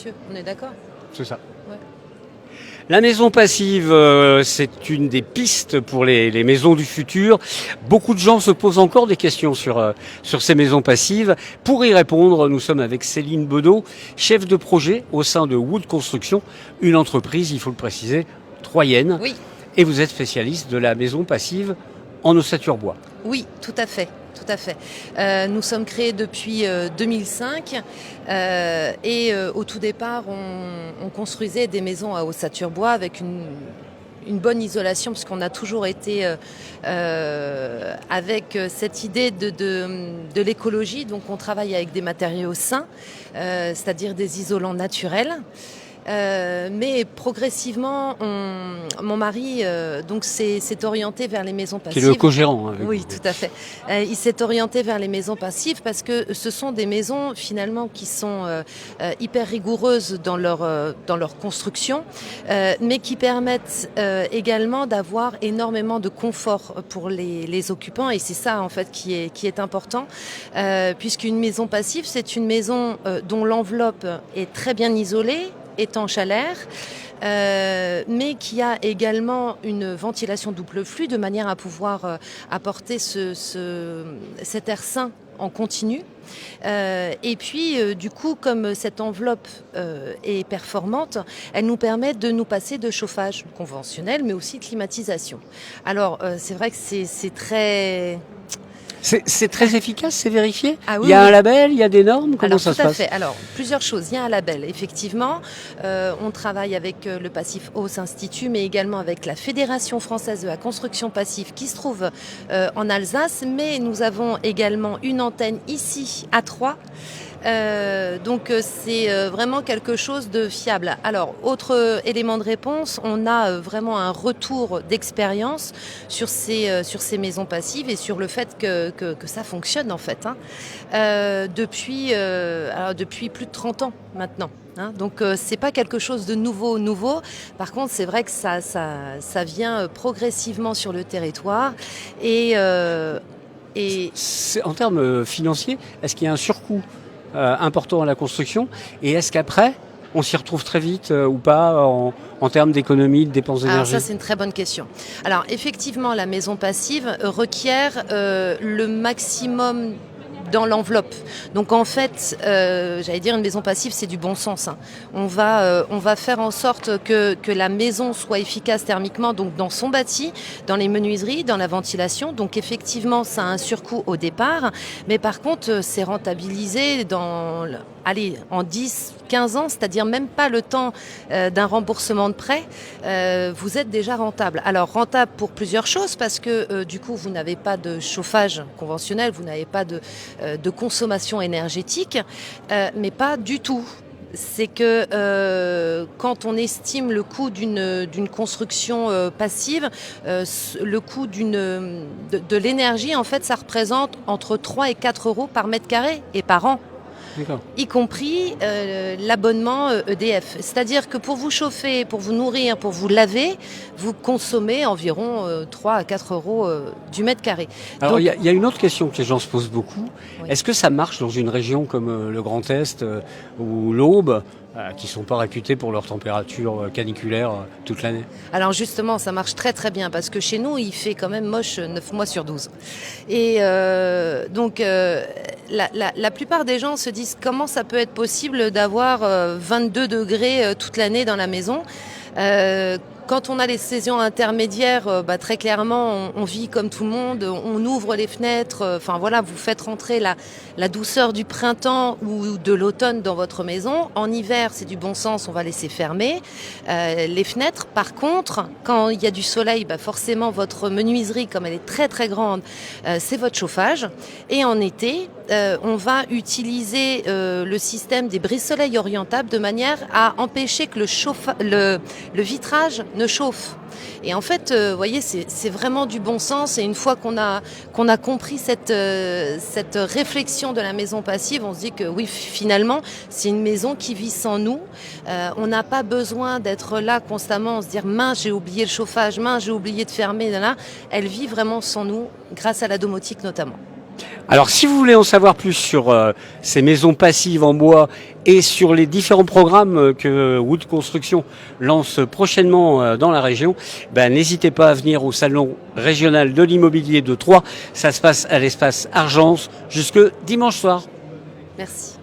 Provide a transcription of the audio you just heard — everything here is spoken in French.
Mathieu, on est d'accord? C'est ça. Ouais. La maison passive, c'est une des pistes pour les maisons du futur. Beaucoup de gens se posent encore des questions sur ces maisons passives. Pour y répondre, nous sommes avec Céline Bedeau, chef de projet au sein de Wood Construction, une entreprise, il faut le préciser, troyenne. Oui. Et vous êtes spécialiste de la maison passive en ossature bois. Oui, tout à fait. Tout à fait. Nous sommes créés depuis 2005 et au tout départ, on construisait des maisons à ossature bois avec une bonne isolation parce qu'on a toujours été avec cette idée de l'écologie. Donc on travaille avec des matériaux sains, c'est-à-dire des isolants naturels. Mais progressivement, mon mari donc s'est orienté vers les maisons passives. Qui est le co-gérant. Oui, tout à fait. Il s'est orienté vers les maisons passives parce que ce sont des maisons finalement qui sont hyper rigoureuses dans leur construction, mais qui permettent également d'avoir énormément de confort pour les occupants. Et c'est ça en fait qui est important, puisqu'une maison passive, c'est une maison dont l'enveloppe est très bien isolée, étanche à l'air, mais qui a également une ventilation double flux de manière à pouvoir apporter cet air sain en continu. Et puis, du coup, comme cette enveloppe est performante, elle nous permet de nous passer de chauffage conventionnel, mais aussi de climatisation. Alors, c'est vrai que c'est très... C'est très efficace, c'est vérifié. Ah oui, il y a un label, il y a des normes, comment ça se passe? Tout à fait. Alors, plusieurs choses. Il y a un label, effectivement. On travaille avec le Passif Hausse Institut, mais également avec la Fédération française de la construction passive qui se trouve en Alsace. Mais nous avons également une antenne ici, à Troyes. Donc c'est vraiment quelque chose de fiable. Alors, autre élément de réponse, on a vraiment un retour d'expérience sur ces maisons passives et sur le fait que ça fonctionne en fait, depuis plus de 30 ans maintenant. Donc c'est pas quelque chose de nouveau. Par contre, c'est vrai que ça vient progressivement sur le territoire et en termes financiers, est-ce qu'il y a un surcoût important à la construction, et est-ce qu'après on s'y retrouve très vite ou pas en termes d'économie, de dépenses d'énergie? Alors ça, c'est une très bonne question. Alors effectivement, la maison passive requiert le maximum dans l'enveloppe. Donc en fait, j'allais dire une maison passive, c'est du bon sens. On va faire en sorte que la maison soit efficace thermiquement, donc dans son bâti, dans les menuiseries, dans la ventilation. Donc effectivement, ça a un surcoût au départ, mais par contre, c'est rentabilisé en 10, 15 ans, c'est-à-dire même pas le temps d'un remboursement de prêt, vous êtes déjà rentable. Alors rentable pour plusieurs choses, parce que du coup, vous n'avez pas de chauffage conventionnel, vous n'avez pas de consommation énergétique, mais pas du tout. C'est que quand on estime le coût d'une construction passive, le coût de l'énergie, en fait, ça représente entre 3 et 4 euros par mètre carré et par an. D'accord. Y compris l'abonnement EDF. C'est-à-dire que pour vous chauffer, pour vous nourrir, pour vous laver, vous consommez environ 3 à 4 euros du mètre carré. Alors il y a une autre question que les gens se posent beaucoup. Oui. Est-ce que ça marche dans une région comme le Grand Est ou l'Aube, qui ne sont pas réputées pour leur température caniculaire toute l'année? Alors justement, ça marche très très bien parce que chez nous, il fait quand même moche 9 mois sur 12. Et donc, la plupart des gens se disent comment ça peut être possible d'avoir 22 degrés toute l'année dans la maison. Quand on a les saisons intermédiaires, très clairement, on vit comme tout le monde, on ouvre les fenêtres, enfin voilà, vous faites rentrer la douceur du printemps ou de l'automne dans votre maison. En hiver, c'est du bon sens, on va laisser fermer les fenêtres. Par contre, quand il y a du soleil, forcément, votre menuiserie, comme elle est très très grande, c'est votre chauffage. Et en été, on va utiliser le système des brise-soleil orientables de manière à empêcher que le vitrage ne chauffe. Et en fait, vous voyez, c'est vraiment du bon sens. Et une fois qu'on a compris cette réflexion de la maison passive, on se dit que oui, finalement, c'est une maison qui vit sans nous. On n'a pas besoin d'être là constamment, se dire mince, j'ai oublié le chauffage, mince, j'ai oublié de fermer. Là. Elle vit vraiment sans nous, grâce à la domotique notamment. Alors si vous voulez en savoir plus sur ces maisons passives en bois et sur les différents programmes que Wood Construction lance prochainement dans la région, n'hésitez pas à venir au salon régional de l'immobilier de Troyes. Ça se passe à l'espace Argence jusque dimanche soir. Merci.